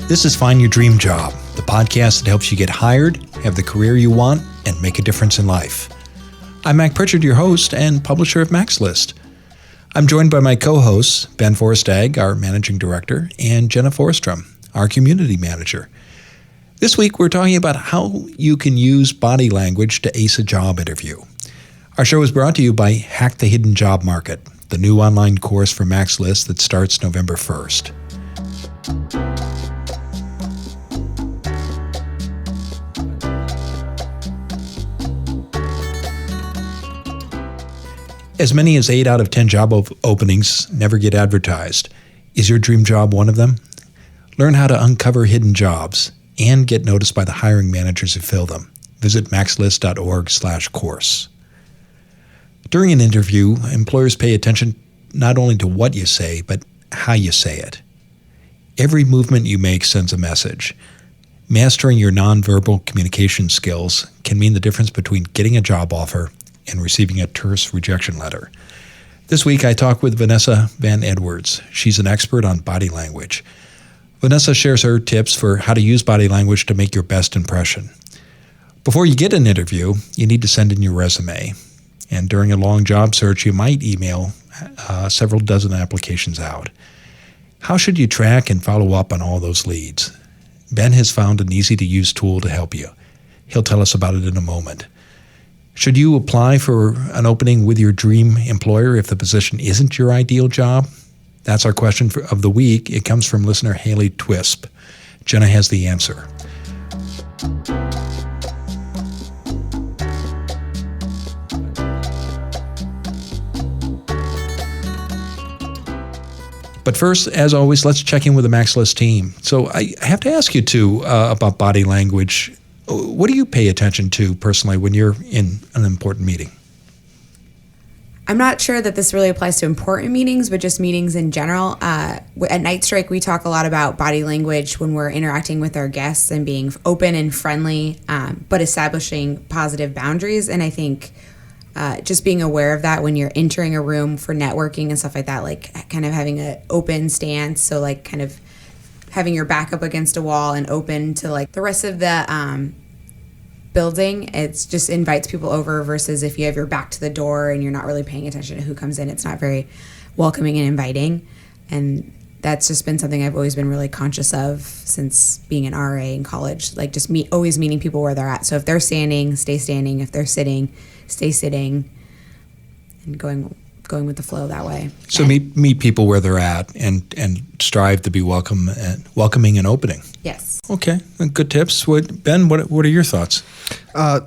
This is Find Your Dream Job, the podcast that helps you get hired, have the career you want, and make a difference in life. I'm Mac Pritchard, your host and publisher of Mac's List. I'm joined by my co-hosts, Ben Forstag, our managing director, and Jenna Forstrom, our community manager. This week, we're talking about how you can use body language to ace a job interview. Our show is brought to you by Hack the Hidden Job Market, the new online course for Mac's List that starts November 1st. As many as 8 out of 10 job openings never get advertised. Is your dream job one of them? Learn how to uncover hidden jobs and get noticed by the hiring managers who fill them. Visit maxlist.org/course. During an interview, employers pay attention not only to what you say, but how you say it. Every movement you make sends a message. Mastering your nonverbal communication skills can mean the difference between getting a job offer and receiving a terse rejection letter. This week, I talked with Vanessa Van Edwards. She's an expert on body language. Vanessa shares her tips for how to use body language to make your best impression. Before you get an interview, you need to send in your resume. And during a long job search, you might email several dozen applications out. How should you track and follow up on all those leads? Ben has found an easy-to-use tool to help you. He'll tell us about it in a moment. Should you apply for an opening with your dream employer if the position isn't your ideal job? That's our question of the week. It comes from listener Haley Twisp. Jenna has the answer. But first, as always, let's check in with the Mac's List team. So I have to ask you, too, about body language. What do you pay attention to personally when you're in an important meeting? I'm not sure that this really applies to important meetings, but just meetings in general. At Night Strike, we talk a lot about body language when we're interacting with our guests and being open and friendly, but establishing positive boundaries. And I think just being aware of that when you're entering a room for networking and stuff like that, like kind of having an open stance. So like kind of having your back up against a wall and open to like the rest of the building. It just invites people over versus if you have your back to the door and you're not really paying attention to who comes in, it's not very welcoming and inviting. And that's just been something I've always been really conscious of since being an RA in college, like just always meeting people where they're at. So if they're standing, stay standing. If they're sitting, stay sitting, and going with the flow that way. So meet people where they're at and strive to be welcoming and opening. Yes. Okay, good tips. Ben, what are your thoughts?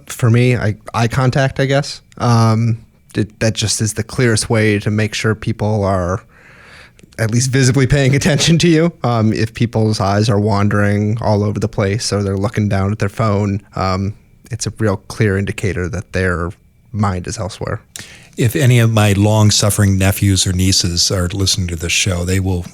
For me, eye contact, I guess. That just is the clearest way to make sure people are at least visibly paying attention to you. If people's eyes are wandering all over the place or they're looking down at their phone, it's a real clear indicator that their mind is elsewhere. If any of my long-suffering nephews or nieces are listening to this show, they would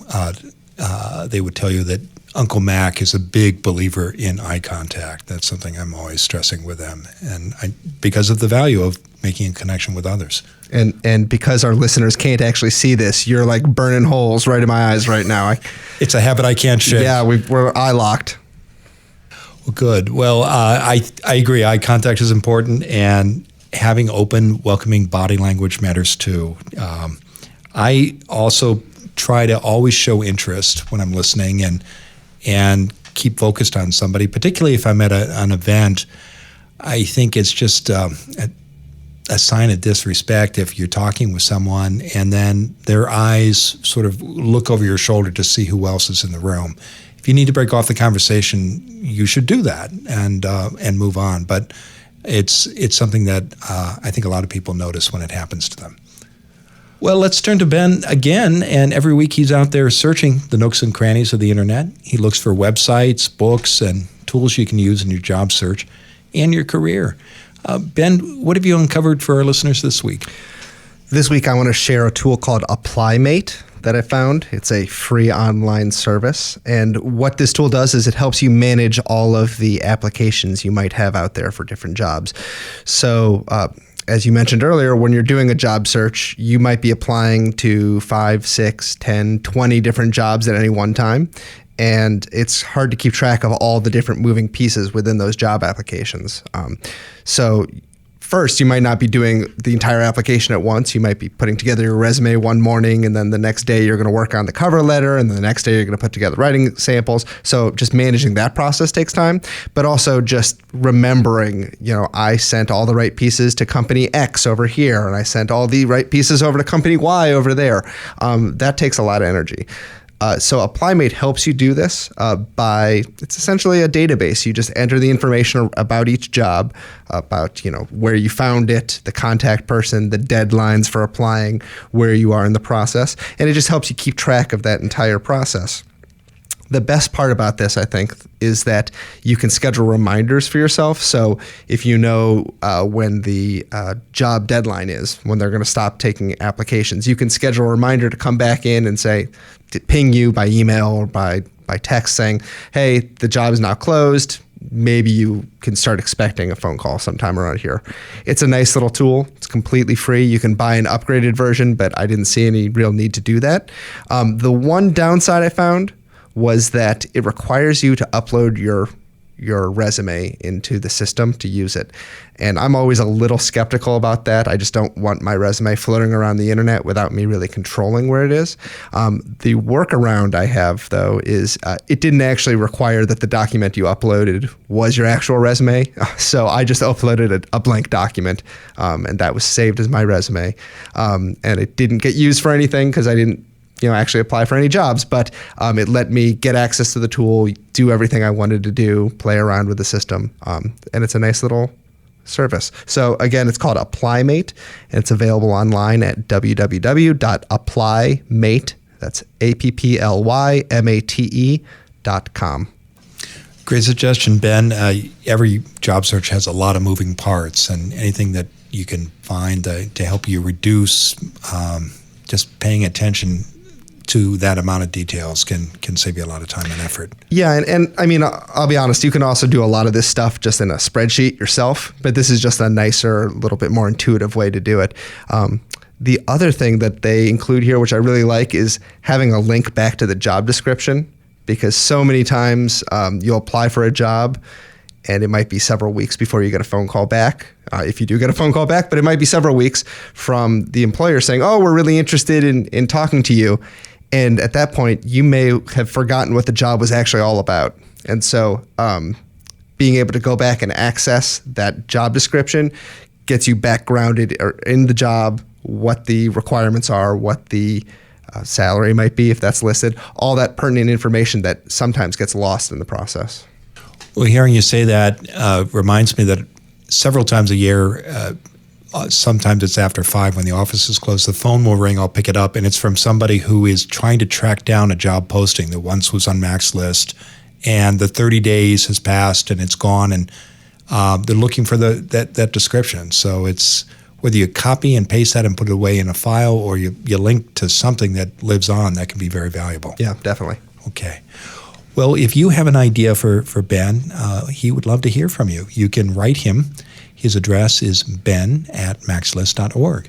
tell you that Uncle Mac is a big believer in eye contact. That's something I'm always stressing with them, and because of the value of making a connection with others. And because our listeners can't actually see this, you're like burning holes right in my eyes right now. It's a habit I can't shake. Yeah, we're eye locked. Well, good. Well, I agree. Eye contact is important, and having open, welcoming body language matters too. I also try to always show interest when I'm listening and keep focused on somebody, particularly if I'm at an event. I think it's just a sign of disrespect if you're talking with someone and then their eyes sort of look over your shoulder to see who else is in the room. If you need to break off the conversation, you should do that and move on. But it's something that I think a lot of people notice when it happens to them. Well, let's turn to Ben again, and every week he's out there searching the nooks and crannies of the internet. He looks for websites, books, and tools you can use in your job search and your career. Ben, what have you uncovered for our listeners this week? This week I want to share a tool called ApplyMate that I found. It's a free online service, and what this tool does is it helps you manage all of the applications you might have out there for different jobs. So as you mentioned earlier, when you're doing a job search, you might be applying to 5, 6, 10, 20 different jobs at any one time. and it's hard to keep track of all the different moving pieces within those job applications. So first, you might not be doing the entire application at once. You might be putting together your resume one morning, and then the next day you're going to work on the cover letter, and then the next day you're going to put together writing samples. So just managing that process takes time, but also just remembering, I sent all the right pieces to company X over here, and I sent all the right pieces over to company Y over there. That takes a lot of energy. So ApplyMate helps you do this it's essentially a database. You just enter the information about each job, about where you found it, the contact person, the deadlines for applying, where you are in the process, and it just helps you keep track of that entire process. The best part about this, I think, is that you can schedule reminders for yourself. So if you know when the job deadline is, when they're going to stop taking applications, you can schedule a reminder to come back in and say, to ping you by email or by text saying, hey, the job is now closed. Maybe you can start expecting a phone call sometime around here. It's a nice little tool. It's completely free. You can buy an upgraded version, but I didn't see any real need to do that. The one downside I found was that it requires you to upload your resume into the system to use it. And I'm always a little skeptical about that. I just don't want my resume floating around the internet without me really controlling where it is. The workaround I have, though, is it didn't actually require that the document you uploaded was your actual resume. So I just uploaded a blank document, and that was saved as my resume. And it didn't get used for anything because I didn't actually apply for any jobs, but it let me get access to the tool, do everything I wanted to do, play around with the system, and it's a nice little service. So again, it's called ApplyMate, and it's available online at www.applymate, that's APPLYMATE.com. Great suggestion, Ben. Every job search has a lot of moving parts, and anything that you can find to help you reduce just paying attention to that amount of details can save you a lot of time and effort. Yeah, and I mean, I'll be honest, you can also do a lot of this stuff just in a spreadsheet yourself, but this is just a nicer, little bit more intuitive way to do it. The other thing that they include here, which I really like, is having a link back to the job description, because so many times you'll apply for a job and it might be several weeks before you get a phone call back, if you do get a phone call back, but it might be several weeks from the employer saying, oh, we're really interested in talking to you. And at that point, you may have forgotten what the job was actually all about. And so being able to go back and access that job description gets you back grounded in the job, what the requirements are, what the salary might be if that's listed, all that pertinent information that sometimes gets lost in the process. Well, hearing you say that reminds me that several times a year, sometimes it's after 5 when the office is closed, the phone will ring, I'll pick it up, and it's from somebody who is trying to track down a job posting that once was on Mac's list, and the 30 days has passed and it's gone, and they're looking for that description. So it's whether you copy and paste that and put it away in a file, or you link to something that lives on, that can be very valuable. Yeah, definitely. Okay. Well, if you have an idea for Ben, he would love to hear from you. You can write him. His address is ben@maxlist.org.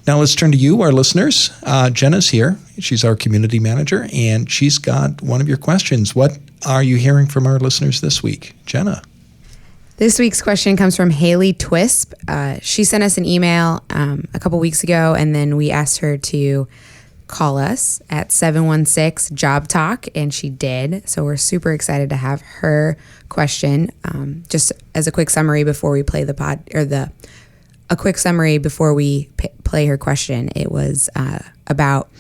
Now let's turn to you, our listeners. Jenna's here. She's our community manager, and she's got one of your questions. What are you hearing from our listeners this week? Jenna. This week's question comes from Haley Twisp. She sent us an email a couple weeks ago, and then we asked her to call us at 716-JOB-TALK, and she did. So we're super excited to have her question. Just as a quick summary before we play the play her question, it was about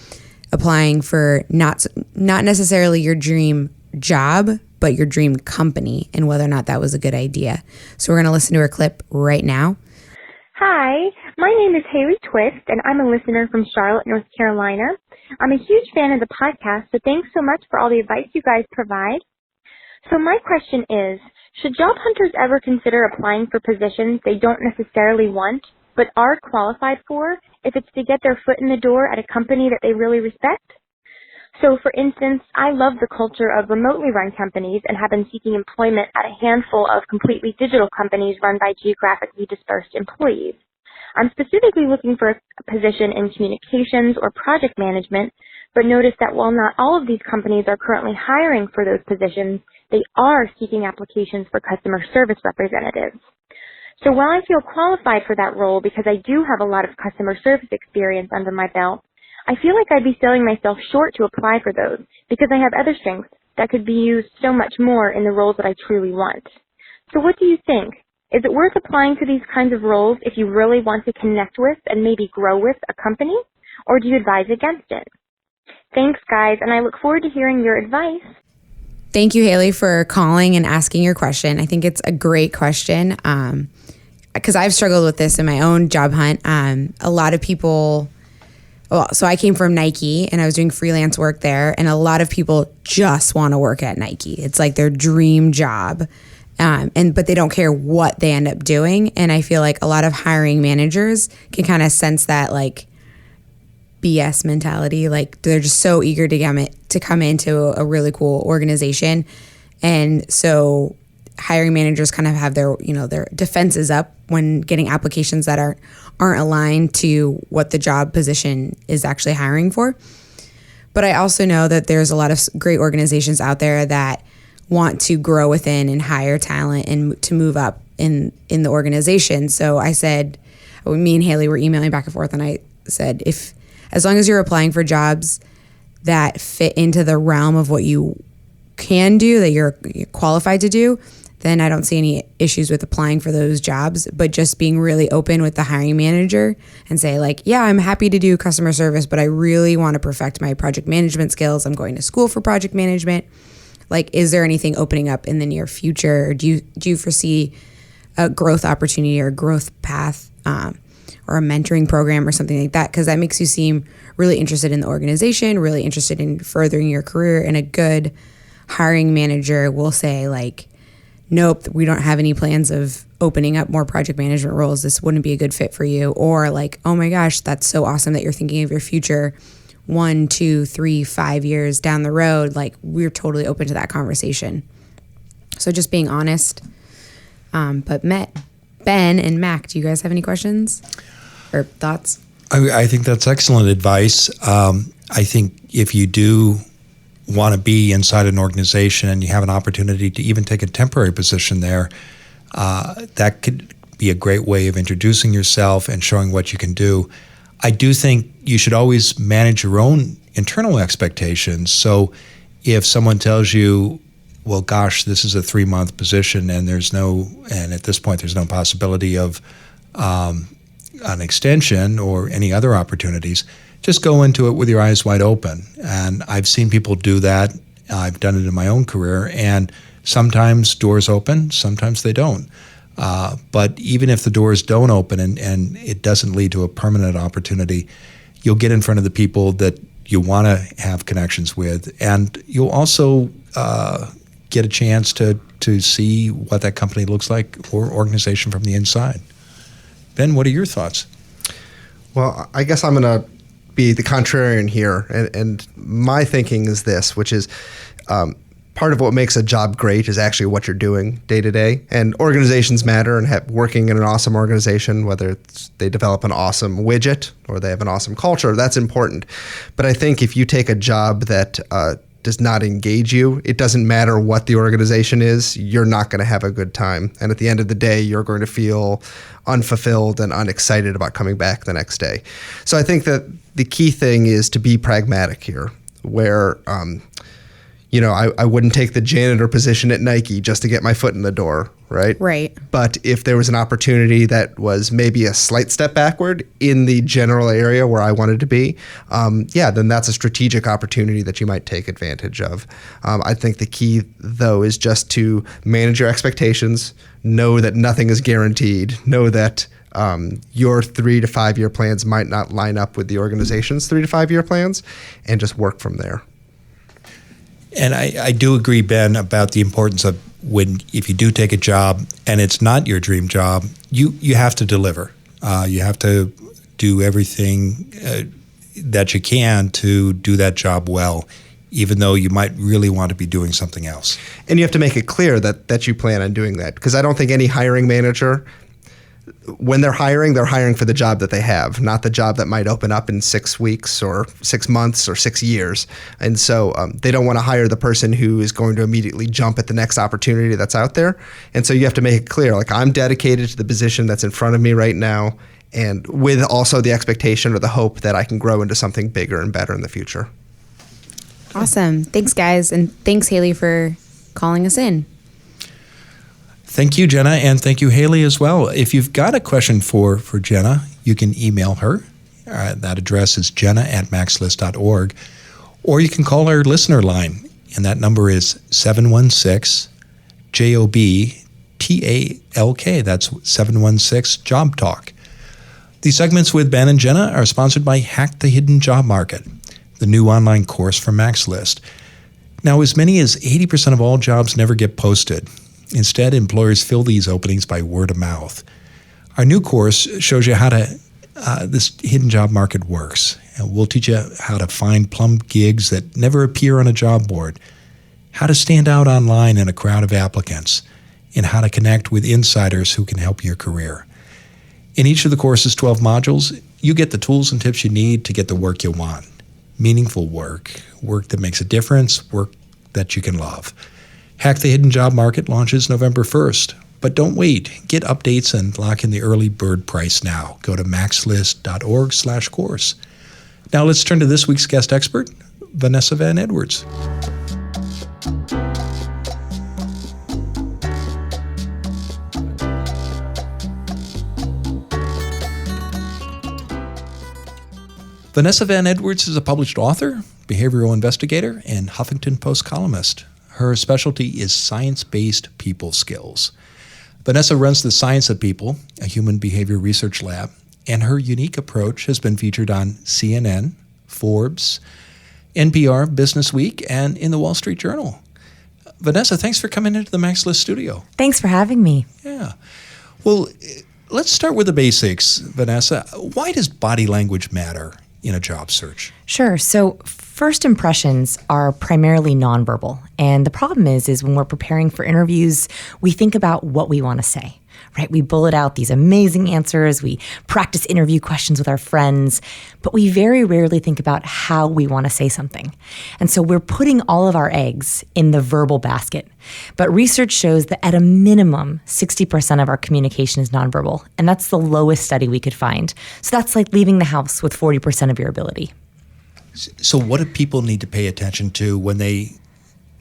applying for not necessarily your dream job, but your dream company, and whether or not that was a good idea. So we're going to listen to her clip right now. Hi, my name is Haley Twist, and I'm a listener from Charlotte, North Carolina. I'm a huge fan of the podcast, so thanks so much for all the advice you guys provide. So my question is, should job hunters ever consider applying for positions they don't necessarily want, but are qualified for, if it's to get their foot in the door at a company that they really respect? So, for instance, I love the culture of remotely run companies and have been seeking employment at a handful of completely digital companies run by geographically dispersed employees. I'm specifically looking for a position in communications or project management, but noticed that while not all of these companies are currently hiring for those positions, they are seeking applications for customer service representatives. So while I feel qualified for that role because I do have a lot of customer service experience under my belt, I feel like I'd be selling myself short to apply for those because I have other strengths that could be used so much more in the roles that I truly want. So what do you think? Is it worth applying to these kinds of roles if you really want to connect with and maybe grow with a company? Or do you advise against it? Thanks, guys, and I look forward to hearing your advice. Thank you, Haley, for calling and asking your question. I think it's a great question because I've struggled with this in my own job hunt. A lot of people, so I came from Nike and I was doing freelance work there, and a lot of people just want to work at Nike. It's like their dream job, but they don't care what they end up doing. And I feel like a lot of hiring managers can kind of sense that like BS mentality. Like they're just so eager to come into a really cool organization. And so hiring managers kind of have their defenses up when getting applications that aren't aligned to what the job position is actually hiring for. But I also know that there's a lot of great organizations out there that want to grow within and hire talent and to move up in the organization. So I said, me and Haley were emailing back and forth, and I said, as long as you're applying for jobs that fit into the realm of what you can do, that you're qualified to do, then I don't see any issues with applying for those jobs. But just being really open with the hiring manager and say like, yeah, I'm happy to do customer service, but I really want to perfect my project management skills. I'm going to school for project management. Like, is there anything opening up in the near future? Or do you foresee a growth opportunity or a growth path or a mentoring program or something like that? Because that makes you seem really interested in the organization, really interested in furthering your career. And a good hiring manager will say like, nope, we don't have any plans of opening up more project management roles. This wouldn't be a good fit for you. Or like, oh my gosh, that's so awesome that you're thinking of your future 1, 2, 3, 5 years down the road. Like, we're totally open to that conversation. So just being honest. But Ben and Mac, do you guys have any questions or thoughts? I think that's excellent advice. I think if you do want to be inside an organization and you have an opportunity to even take a temporary position there, that could be a great way of introducing yourself and showing what you can do. I do think you should always manage your own internal expectations. So if someone tells you, well, gosh, this is a 3-month position and at this point there's no possibility of an extension or any other opportunities, just go into it with your eyes wide open. And I've seen people do that. I've done it in my own career, and sometimes doors open, sometimes they don't. But even if the doors don't open and it doesn't lead to a permanent opportunity, you'll get in front of the people that you want to have connections with, and you'll also get a chance to see what that company looks like or organization from the inside. Ben, what are your thoughts? Well, I guess I'm going to be the contrarian here, and my thinking is this, which is part of what makes a job great is actually what you're doing day to day. And organizations matter, and working in an awesome organization, whether they develop an awesome widget or they have an awesome culture, that's important. But I think if you take a job that does not engage you, it doesn't matter what the organization is, you're not going to have a good time. And at the end of the day, you're going to feel unfulfilled and unexcited about coming back the next day. So I think that the key thing is to be pragmatic here, where I wouldn't take the janitor position at Nike just to get my foot in the door, right? Right. But if there was an opportunity that was maybe a slight step backward in the general area where I wanted to be, then that's a strategic opportunity that you might take advantage of. I think the key, though, is just to manage your expectations, know that nothing is guaranteed, know that your 3 to 5 year plans might not line up with the organization's 3 to 5 year plans, and just work from there. And I do agree, Ben, about the importance of if you do take a job and it's not your dream job, you have to deliver. You have to do everything that you can to do that job well, even though you might really want to be doing something else. And you have to make it clear that you plan on doing that, because I don't think any hiring manager when they're hiring for the job that they have, not the job that might open up in 6 weeks or 6 months or 6 years. And so they don't want to hire the person who is going to immediately jump at the next opportunity that's out there. And so you have to make it clear, like, I'm dedicated to the position that's in front of me right now, and with also the expectation or the hope that I can grow into something bigger and better in the future. Awesome. Thanks, guys. And thanks, Haley, for calling us in. Thank you, Jenna, and thank you, Haley, as well. If you've got a question for Jenna, you can email her. That address is jenna@maxlist.org, or you can call our listener line, and that number is 716-JOB-TALK. That's 716 Job Talk. These segments with Ben and Jenna are sponsored by Hack the Hidden Job Market, the new online course from MaxList. Now, as many as 80% of all jobs never get posted. Instead, employers fill these openings by word of mouth. Our new course shows you how this hidden job market works. And we'll teach you how to find plum gigs that never appear on a job board, how to stand out online in a crowd of applicants, and how to connect with insiders who can help your career. In each of the course's 12 modules, you get the tools and tips you need to get the work you want. Meaningful work, work that makes a difference, work that you can love. Hack the Hidden Job Market launches November 1st. But don't wait. Get updates and lock in the early bird price now. Go to maxlist.org/course. Now let's turn to this week's guest expert, Vanessa Van Edwards. Vanessa Van Edwards is a published author, behavioral investigator, and Huffington Post columnist. Her specialty is science-based people skills. Vanessa runs the Science of People, a human behavior research lab, and her unique approach has been featured on CNN, Forbes, NPR, Business Week, and in the Wall Street Journal. Vanessa, thanks for coming into the MaxList studio. Thanks for having me. Yeah. Well, let's start with the basics, Vanessa. Why does body language matter in a job search? Sure. So first impressions are primarily nonverbal. And the problem is when we're preparing for interviews, we think about what we want to say, right? We bullet out these amazing answers. We practice interview questions with our friends, but we very rarely think about how we want to say something. And so we're putting all of our eggs in the verbal basket. But research shows that at a minimum, 60% of our communication is nonverbal. And that's the lowest study we could find. So that's like leaving the house with 40% of your ability. So what do people need to pay attention to when they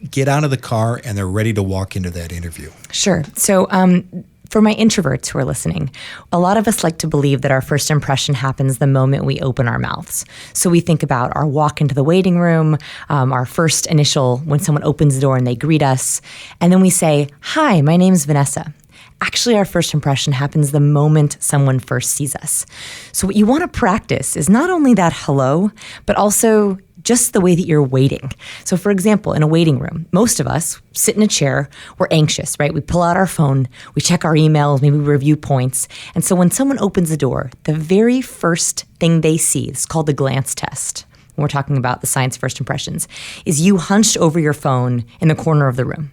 get out of the car and they're ready to walk into that interview? Sure. So for my introverts who are listening, a lot of us like to believe that our first impression happens the moment we open our mouths. So we think about our walk into the waiting room, our first initial when someone opens the door and they greet us, and then we say, "Hi, my name is Vanessa." Actually, our first impression happens the moment someone first sees us. So what you want to practice is not only that hello, but also just the way that you're waiting. So for example, in a waiting room, most of us sit in a chair, we're anxious, right? We pull out our phone, we check our emails, maybe we review points. And so when someone opens the door, the very first thing they see, it's called the glance test, when we're talking about the science of first impressions, is you hunched over your phone in the corner of the room.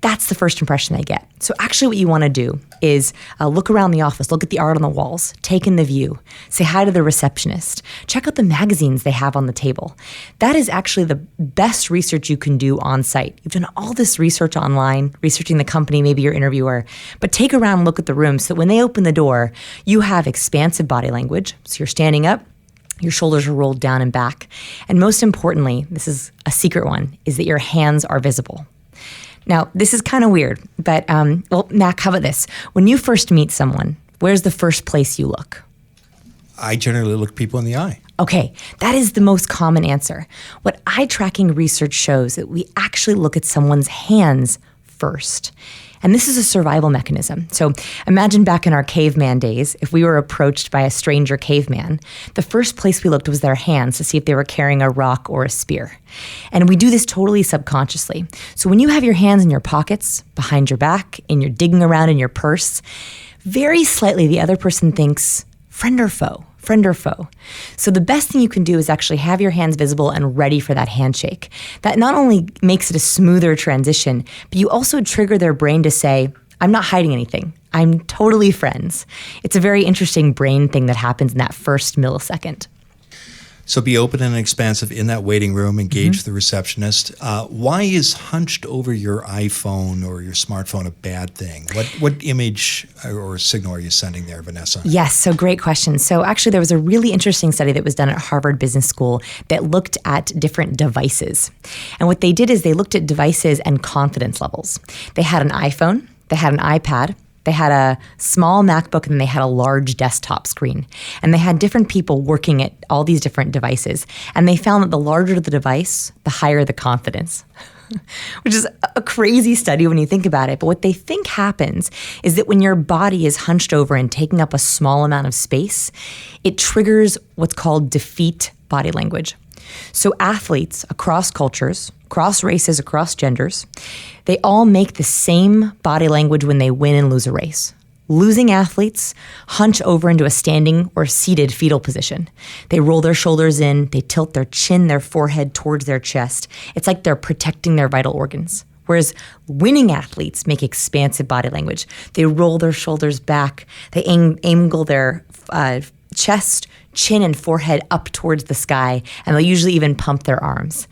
That's the first impression they get. So actually what you want to do is look around the office, look at the art on the walls, take in the view, say hi to the receptionist, check out the magazines they have on the table. That is actually the best research you can do on site. You've done all this research online, researching the company, maybe your interviewer, but take around and look at the room so that when they open the door, you have expansive body language. So you're standing up, your shoulders are rolled down and back. And most importantly, this is a secret one, is that your hands are visible. Now, this is kind of weird, but, Mac, how about this? When you first meet someone, where's the first place you look? I generally look people in the eye. Okay, that is the most common answer. What eye tracking research shows that we actually look at someone's hands first. And this is a survival mechanism. So imagine back in our caveman days, if we were approached by a stranger caveman, the first place we looked was their hands to see if they were carrying a rock or a spear. And we do this totally subconsciously. So when you have your hands in your pockets, behind your back, and you're digging around in your purse, very slightly the other person thinks, friend or foe? Friend or foe. So the best thing you can do is actually have your hands visible and ready for that handshake. That not only makes it a smoother transition, but you also trigger their brain to say, I'm not hiding anything. I'm totally friends. It's a very interesting brain thing that happens in that first millisecond. So be open and expansive in that waiting room. Engage the receptionist. Why is hunched over your iPhone or your smartphone a bad thing? What image or signal are you sending there, Vanessa? Yes, so great question. So actually there was a really interesting study that was done at Harvard Business School that looked at different devices. And what they did is they looked at devices and confidence levels. They had an iPhone, they had an iPad, they had a small MacBook, and they had a large desktop screen. And they had different people working at all these different devices. And they found that the larger the device, the higher the confidence, which is a crazy study when you think about it. But what they think happens is that when your body is hunched over and taking up a small amount of space, it triggers what's called defeat body language. So athletes across cultures, across races, across genders, they all make the same body language when they win and lose a race. Losing athletes hunch over into a standing or seated fetal position. They roll their shoulders in, they tilt their chin, their forehead towards their chest. It's like they're protecting their vital organs. Whereas winning athletes make expansive body language. They roll their shoulders back, they angle their chest, chin, and forehead up towards the sky, and they'll usually even pump their arms.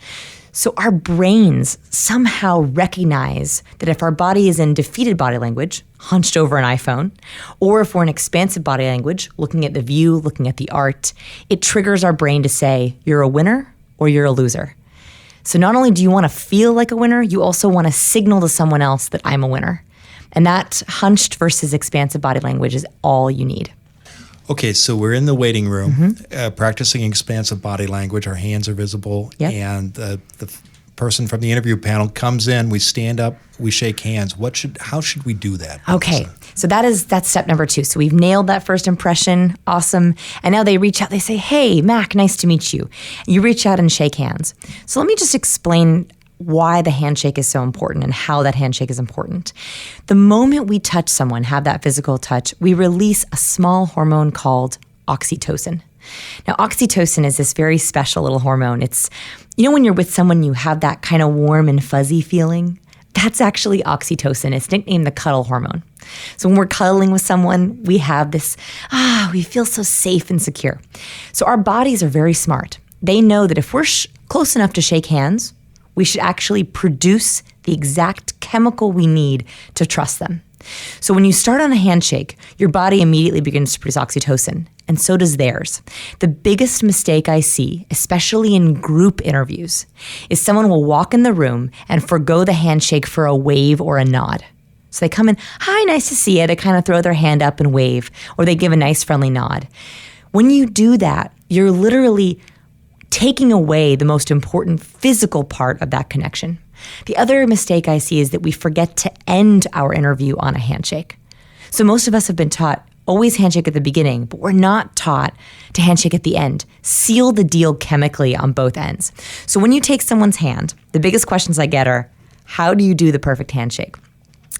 So our brains somehow recognize that if our body is in defeated body language, hunched over an iPhone, or if we're in expansive body language, looking at the view, looking at the art, it triggers our brain to say, you're a winner or you're a loser. So not only do you want to feel like a winner, you also want to signal to someone else that I'm a winner. And that hunched versus expansive body language is all you need. Okay, so we're in the waiting room, practicing expansive body language. Our hands are visible, and the person from the interview panel comes in. We stand up, we shake hands. How should we do that? Okay, so that's step number 2. So we've nailed that first impression, awesome. And now they reach out. They say, "Hey, Mac, nice to meet you." You reach out and shake hands. So let me just explain why the handshake is so important and how that handshake is important. The moment we touch someone, have that physical touch, we release a small hormone called oxytocin. Now, oxytocin is this very special little hormone. It's, when you're with someone, you have that kind of warm and fuzzy feeling. That's actually oxytocin. It's nicknamed the cuddle hormone. So when we're cuddling with someone, we have this, we feel so safe and secure. So our bodies are very smart. They know that if we're close enough to shake hands, we should actually produce the exact chemical we need to trust them. So when you start on a handshake, your body immediately begins to produce oxytocin, and so does theirs. The biggest mistake I see, especially in group interviews, is someone will walk in the room and forgo the handshake for a wave or a nod. So they come in, "Hi, nice to see you," to kind of throw their hand up and wave, or they give a nice friendly nod. When you do that, you're literally taking away the most important physical part of that connection. The other mistake I see is that we forget to end our interview on a handshake. So most of us have been taught always handshake at the beginning, but we're not taught to handshake at the end. Seal the deal chemically on both ends. So when you take someone's hand, the biggest questions I get are, how do you do the perfect handshake?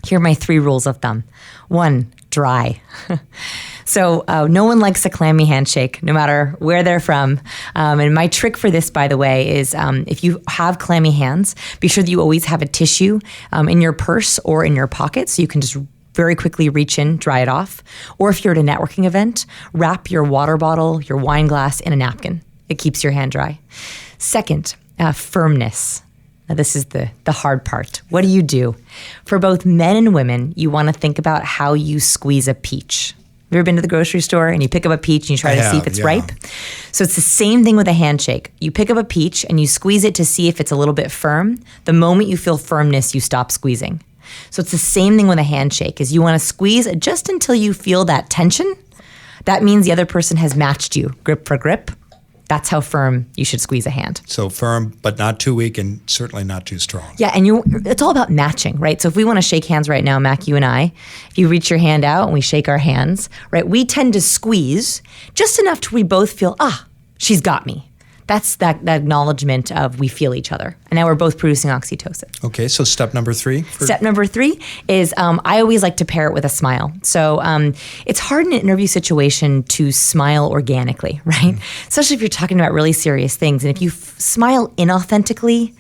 Here are my 3 rules of thumb. 1, dry. So no one likes a clammy handshake, no matter where they're from. And my trick for this, by the way, is if you have clammy hands, be sure that you always have a tissue in your purse or in your pocket so you can just very quickly reach in, dry it off. Or if you're at a networking event, wrap your water bottle, your wine glass in a napkin. It keeps your hand dry. Second, firmness. Now, this is the hard part. What do you do? For both men and women, you want to think about how you squeeze a peach. Have you ever been to the grocery store and you pick up a peach and you try to see if it's ripe? So it's the same thing with a handshake. You pick up a peach and you squeeze it to see if it's a little bit firm. The moment you feel firmness, you stop squeezing. So it's the same thing with a handshake, is you want to squeeze just until you feel that tension. That means the other person has matched you, grip for grip. That's how firm you should squeeze a hand. So firm, but not too weak and certainly not too strong. Yeah, and it's all about matching, right? So if we want to shake hands right now, Mac, you and I, if you reach your hand out and we shake our hands, right, we tend to squeeze just enough till we both feel, she's got me. That's that acknowledgement of we feel each other. And now we're both producing oxytocin. Okay, so step number 3? Step number 3 is I always like to pair it with a smile. So it's hard in an interview situation to smile organically, right? Especially if you're talking about really serious things. And if you smile inauthentically,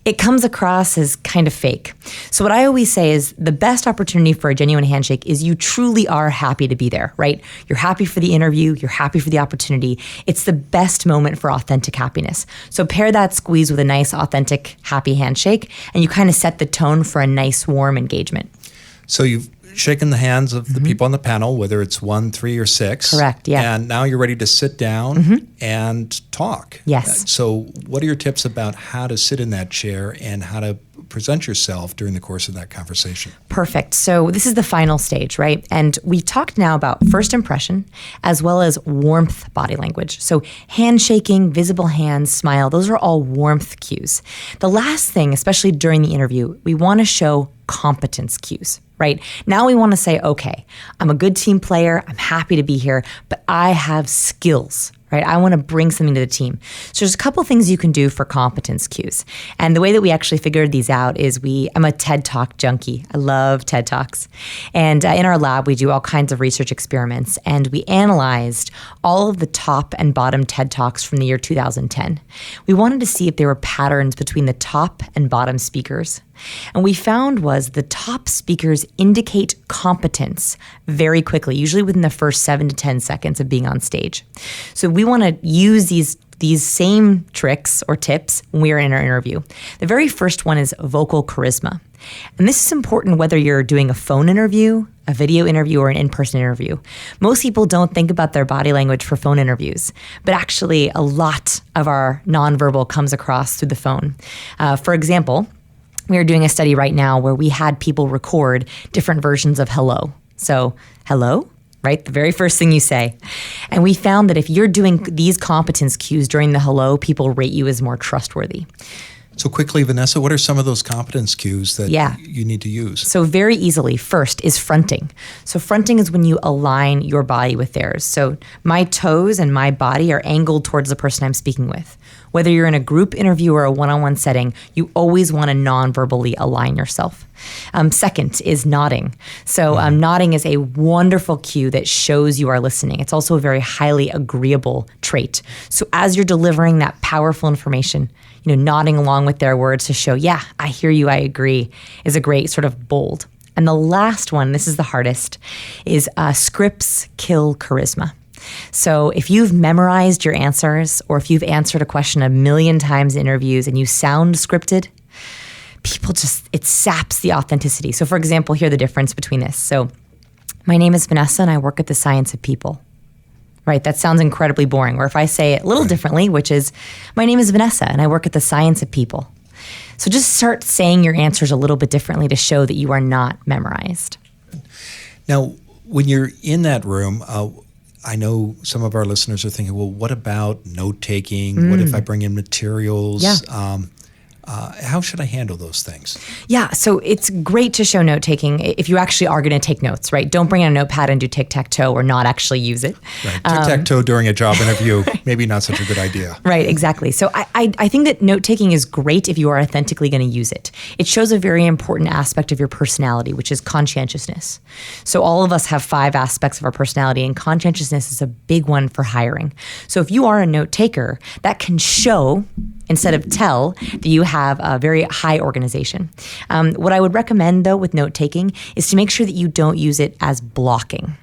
it comes across as kind of fake. So what I always say is the best opportunity for a genuine handshake is you truly are happy to be there, right? You're happy for the interview, you're happy for the opportunity. It's the best moment for authentic happiness. So pair that squeeze with a nice, authentic, happy handshake, and you kind of set the tone for a nice, warm engagement. So you've shaken the hands of the people on the panel, whether it's 1, 3, or 6. Correct, yeah. And now you're ready to sit down and talk. Yes. So what are your tips about how to sit in that chair and how to present yourself during the course of that conversation? Perfect. So this is the final stage, right? And we talked now about first impression as well as warmth body language. So handshaking, visible hands, smile, those are all warmth cues. The last thing, especially during the interview, we want to show competence cues. Right? Now we want to say, okay, I'm a good team player. I'm happy to be here, but I have skills, right? I want to bring something to the team. So there's a couple things you can do for competence cues. And the way that we actually figured these out is I'm a TED Talk junkie. I love TED Talks. And in our lab, we do all kinds of research experiments, and we analyzed all of the top and bottom TED Talks from the year 2010. We wanted to see if there were patterns between the top and bottom speakers. And we found was the top speakers indicate competence very quickly, usually within the first 7 to 10 seconds of being on stage. So we want to use these same tricks or tips when we are in our interview. The very first one is vocal charisma. And this is important whether you're doing a phone interview, a video interview, or an in-person interview. Most people don't think about their body language for phone interviews, but actually a lot of our nonverbal comes across through the phone. For example, we are doing a study right now where we had people record different versions of hello. So, hello, right? The very first thing you say. And we found that if you're doing these competence cues during the hello, people rate you as more trustworthy. So quickly, Vanessa, what are some of those competence cues that you need to use? So very easily, first is fronting. So fronting is when you align your body with theirs. So my toes and my body are angled towards the person I'm speaking with. Whether you're in a group interview or a one-on-one setting, you always want to non-verbally align yourself. Second is nodding. So nodding is a wonderful cue that shows you are listening. It's also a very highly agreeable trait. So as you're delivering that powerful information, nodding along with their words to show, yeah, I hear you, I agree, is a great sort of bold. And the last one, this is the hardest, is scripts kill charisma. So if you've memorized your answers or if you've answered a question 1,000,000 times in interviews and you sound scripted, it saps the authenticity. So for example, here's the difference between this. So my name is Vanessa and I work at the Science of People. Right, that sounds incredibly boring. Or if I say it a little differently, which is, my name is Vanessa and I work at the Science of People. So just start saying your answers a little bit differently to show that you are not memorized. Now, when you're in that room, I know some of our listeners are thinking, well, what about note-taking? What if I bring in materials? Yeah. How should I handle those things? Yeah, so it's great to show note-taking if you actually are going to take notes, right? Don't bring in a notepad and do tic-tac-toe or not actually use it. Right. Tic-tac-toe during a job interview, maybe not such a good idea. Right, exactly. So I think that note-taking is great if you are authentically going to use it. It shows a very important aspect of your personality, which is conscientiousness. So all of us have 5 aspects of our personality, and conscientiousness is a big one for hiring. So if you are a note-taker, that can show, instead of tell, that you have a very high organization. What I would recommend, though, with note-taking is to make sure that you don't use it as blocking.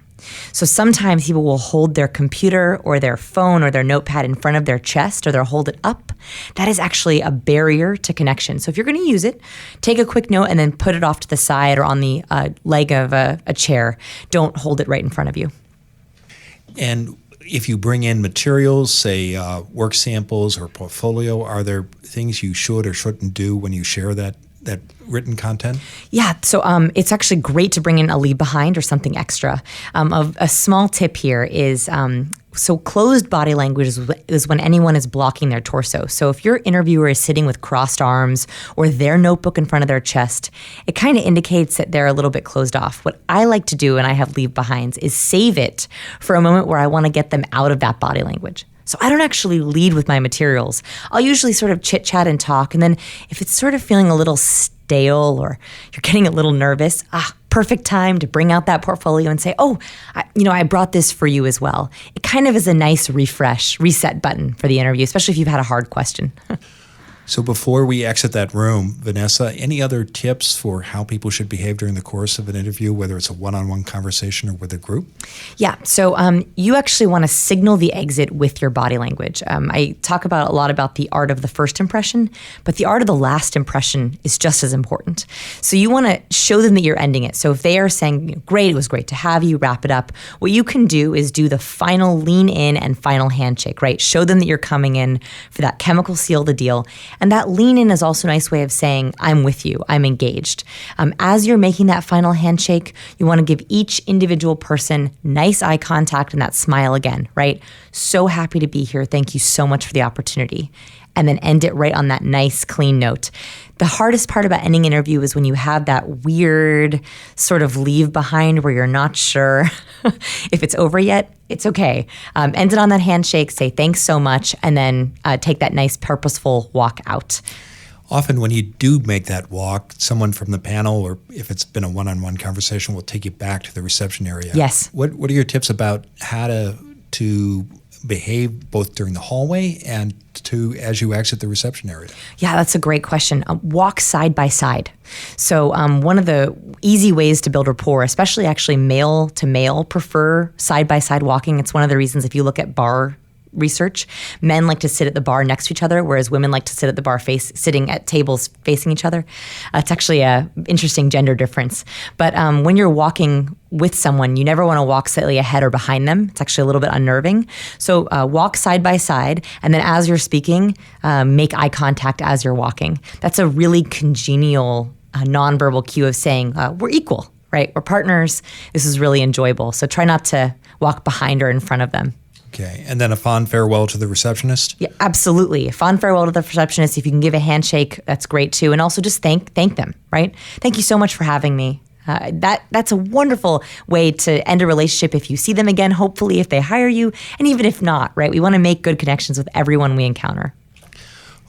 So sometimes people will hold their computer or their phone or their notepad in front of their chest, or they'll hold it up. That is actually a barrier to connection. So if you're going to use it, take a quick note and then put it off to the side or on the leg of a chair. Don't hold it right in front of you. And if you bring in materials, say work samples or portfolio, are there things you should or shouldn't do when you share that written content? Yeah, so it's actually great to bring in a leave behind or something extra. A small tip here is so closed body language is when anyone is blocking their torso. So if your interviewer is sitting with crossed arms or their notebook in front of their chest, it kind of indicates that they're a little bit closed off. What I like to do, and I have leave behinds, is save it for a moment where I want to get them out of that body language. So I don't actually lead with my materials. I'll usually sort of chit chat and talk. And then if it's sort of feeling a little stale or you're getting a little nervous, perfect time to bring out that portfolio and say, I brought this for you as well. It kind of is a nice reset button for the interview, especially if you've had a hard question. So before we exit that room, Vanessa, any other tips for how people should behave during the course of an interview, whether it's a one-on-one conversation or with a group? Yeah. So you actually want to signal the exit with your body language. I talk a lot about the art of the first impression, but the art of the last impression is just as important. So you want to show them that you're ending it. So if they are saying, great, it was great to have you, wrap it up, what you can do is do the final lean in and final handshake, right? Show them that you're coming in for that chemical seal the deal. And that lean in is also a nice way of saying, I'm with you, I'm engaged. As you're making that final handshake, you want to give each individual person nice eye contact and that smile again, right? So happy to be here. Thank you so much for the opportunity. And then end it right on that nice, clean note. The hardest part about ending an interview is when you have that weird sort of leave behind where you're not sure if it's over yet. It's okay. End it on that handshake, say thanks so much, and then take that nice, purposeful walk out. Often when you do make that walk, someone from the panel, or if it's been a one-on-one conversation, will take you back to the reception area. Yes. What are your tips about how to behave both during the hallway and as you exit the reception area? Yeah, that's a great question. Walk side by side. So one of the easy ways to build rapport, especially actually male to male, prefer side by side walking. It's one of the reasons if you look at bar research, men like to sit at the bar next to each other, whereas women like to sit at the bar sitting at tables facing each other. It's actually a interesting gender difference. But when you're walking with someone, you never want to walk slightly ahead or behind them. It's actually a little bit unnerving. So walk side by side, and then as you're speaking, make eye contact as you're walking. That's a really congenial nonverbal cue of saying, we're equal, right? We're partners. This is really enjoyable. So try not to walk behind or in front of them. Okay, and then a fond farewell to the receptionist? Yeah, absolutely. A fond farewell to the receptionist. If you can give a handshake, that's great too. And also just thank them, right? Thank you so much for having me. That's a wonderful way to end a relationship if you see them again, hopefully if they hire you, and even if not, right? We want to make good connections with everyone we encounter.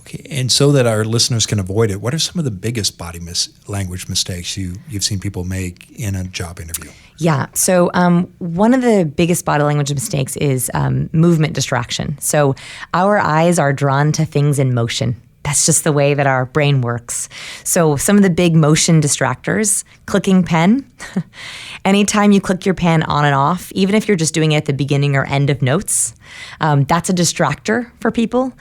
Okay, and so that our listeners can avoid it, what are some of the biggest body language mistakes you've seen people make in a job interview? Yeah, so one of the biggest body language mistakes is movement distraction. So our eyes are drawn to things in motion. That's just the way that our brain works. So some of the big motion distractors, clicking pen. Anytime you click your pen on and off, even if you're just doing it at the beginning or end of notes, that's a distractor for people.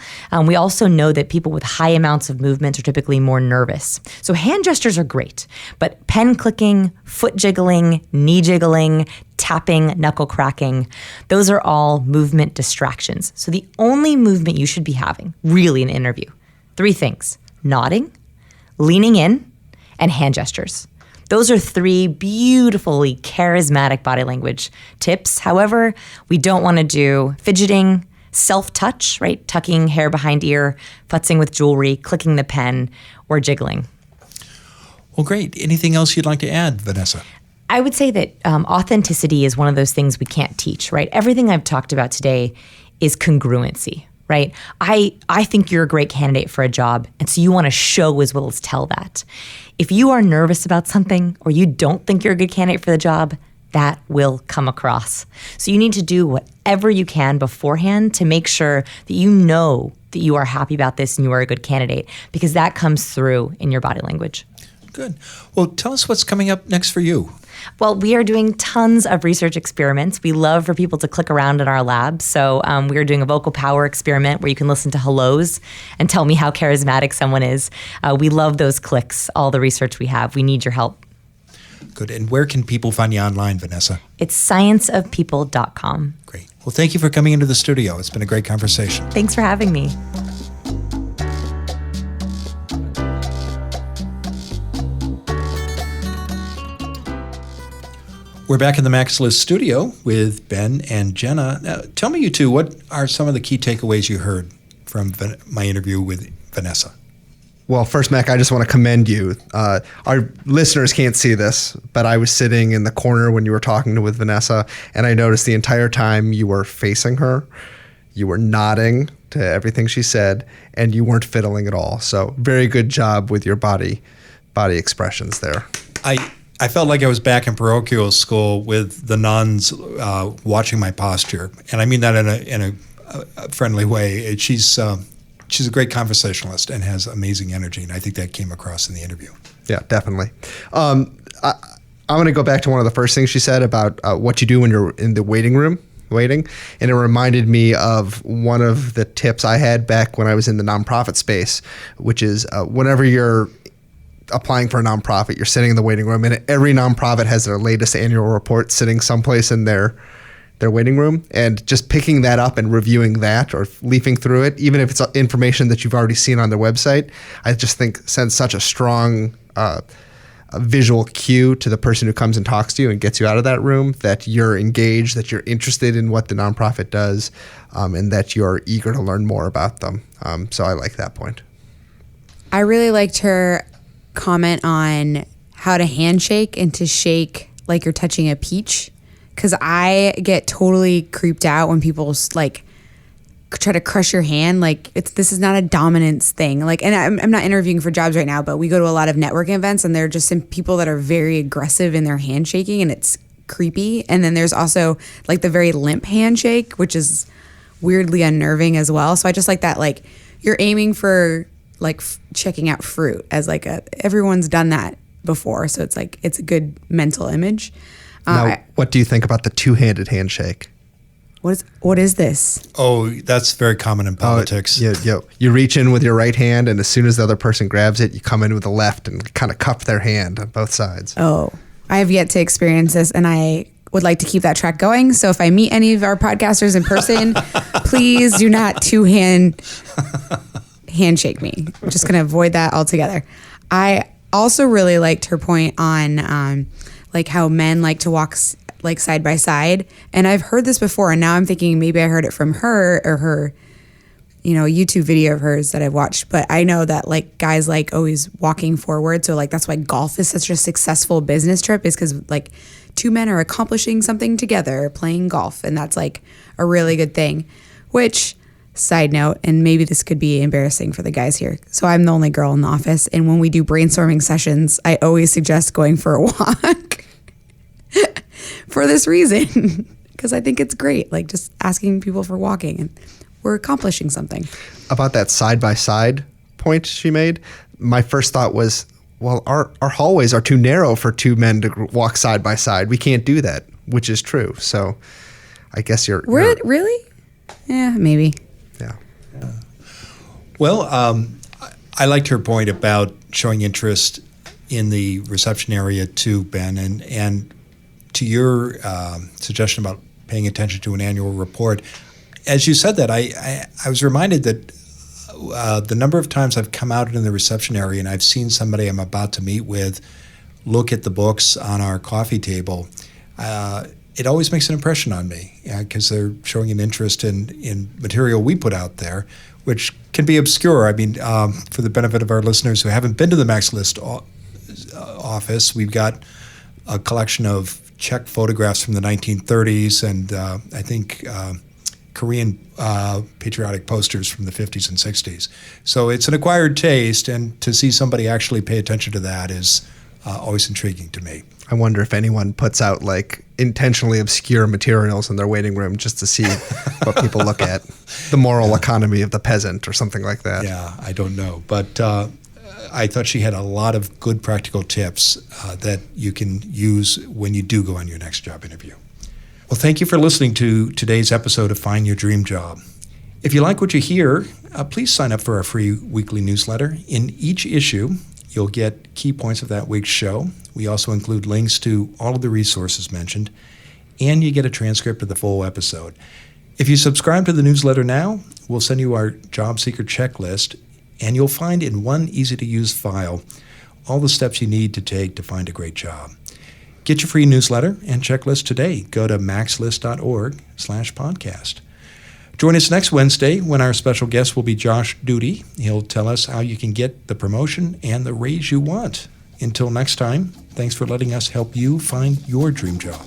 We also know that people with high amounts of movement are typically more nervous. So hand gestures are great, but pen clicking, foot jiggling, knee jiggling, tapping, knuckle cracking, those are all movement distractions. So the only movement you should be having, really in an interview, 3 things: nodding, leaning in, and hand gestures. Those are 3 beautifully charismatic body language tips. However, we don't want to do fidgeting, self-touch, right? Tucking hair behind ear, futzing with jewelry, clicking the pen, or jiggling. Well, great. Anything else you'd like to add, Vanessa? I would say that authenticity is one of those things we can't teach, right? Everything I've talked about today is congruency, right? I think you're a great candidate for a job, and so you want to show as well as tell that. If you are nervous about something or you don't think you're a good candidate for the job, that will come across. So you need to do whatever you can beforehand to make sure that you know that you are happy about this and you are a good candidate, because that comes through in your body language. Good. Well, tell us what's coming up next for you. Well, we are doing tons of research experiments. We love for people to click around in our lab. So we are doing a vocal power experiment where you can listen to hellos and tell me how charismatic someone is. We love those clicks, all the research we have. We need your help. Good. And where can people find you online, Vanessa? It's scienceofpeople.com. Great. Well, thank you for coming into the studio. It's been a great conversation. Thanks for having me. We're back in the Max List studio with Ben and Jenna. Now, tell me, you two, what are some of the key takeaways you heard from my interview with Vanessa? Well, first, Mac, I just want to commend you. Our listeners can't see this, but I was sitting in the corner when you were talking with Vanessa, and I noticed the entire time you were facing her, you were nodding to everything she said, and you weren't fiddling at all. So very good job with your body expressions there. I felt like I was back in parochial school with the nuns watching my posture, and I mean that in a friendly way. She's she's a great conversationalist and has amazing energy, and I think that came across in the interview. Yeah, definitely. I'm going to go back to one of the first things she said about what you do when you're in the waiting room waiting, and it reminded me of one of the tips I had back when I was in the nonprofit space, which is whenever you're applying for a nonprofit, you're sitting in the waiting room, and every nonprofit has their latest annual report sitting someplace in their waiting room, and just picking that up and reviewing that or leafing through it, even if it's information that you've already seen on their website, I just think sends such a strong a visual cue to the person who comes and talks to you and gets you out of that room that you're engaged, that you're interested in what the nonprofit does, and that you're eager to learn more about them. So I like that point. I really liked her comment on how to handshake and to shake like you're touching a peach, because I get totally creeped out when people like try to crush your hand. Like this is not a dominance thing. Like, and I'm not interviewing for jobs right now, but we go to a lot of networking events, and there are just some people that are very aggressive in their handshaking, and it's creepy. And then there's also like the very limp handshake, which is weirdly unnerving as well. So I just like that, like you're aiming for like checking out fruit as like everyone's done that before. So it's like, it's a good mental image. Now, what do you think about the two-handed handshake? What is this? Oh, that's very common in politics. You reach in with your right hand, and as soon as the other person grabs it, you come in with the left and kind of cup their hand on both sides. Oh, I have yet to experience this, and I would like to keep that track going. So if I meet any of our podcasters in person, please do not handshake me. I'm just going to avoid that altogether. I also really liked her point on like how men like to walk like side by side. And I've heard this before, and now I'm thinking maybe I heard it from her or her, YouTube video of hers that I've watched. But I know that like guys like always walking forward. So like that's why golf is such a successful business trip, is because like two men are accomplishing something together playing golf. And that's like a really good thing, which, side note, and maybe this could be embarrassing for the guys here. So I'm the only girl in the office. And when we do brainstorming sessions, I always suggest going for a walk. For this reason, because I think it's great, like just asking people for walking, and we're accomplishing something. About that side-by-side point she made, my first thought was, well, our hallways are too narrow for two men to walk side by side. We can't do that, which is true. So I guess you're really? Yeah, maybe. Yeah. Well, I liked her point about showing interest in the reception area too, Ben, and to your suggestion about paying attention to an annual report. As you said that, I was reminded that the number of times I've come out in the reception area and I've seen somebody I'm about to meet with look at the books on our coffee table, it always makes an impression on me, because they're showing an interest in material we put out there, which can be obscure. I mean, for the benefit of our listeners who haven't been to the Max List office, we've got a collection of Czech photographs from the 1930s and I think Korean patriotic posters from the 50s and 60s. So it's an acquired taste, and to see somebody actually pay attention to that is always intriguing to me. I wonder if anyone puts out like intentionally obscure materials in their waiting room just to see what people look at. The moral economy of the peasant or something like that. Yeah, I don't know. But I thought she had a lot of good practical tips that you can use when you do go on your next job interview. Well, thank you for listening to today's episode of Find Your Dream Job. If you like what you hear, please sign up for our free weekly newsletter. In each issue, you'll get key points of that week's show. We also include links to all of the resources mentioned, and you get a transcript of the full episode. If you subscribe to the newsletter now, we'll send you our job seeker checklist, and you'll find in one easy-to-use file all the steps you need to take to find a great job. Get your free newsletter and checklist today. Go to maxlist.org/podcast. Join us next Wednesday when our special guest will be Josh Duty. He'll tell us how you can get the promotion and the raise you want. Until next time, thanks for letting us help you find your dream job.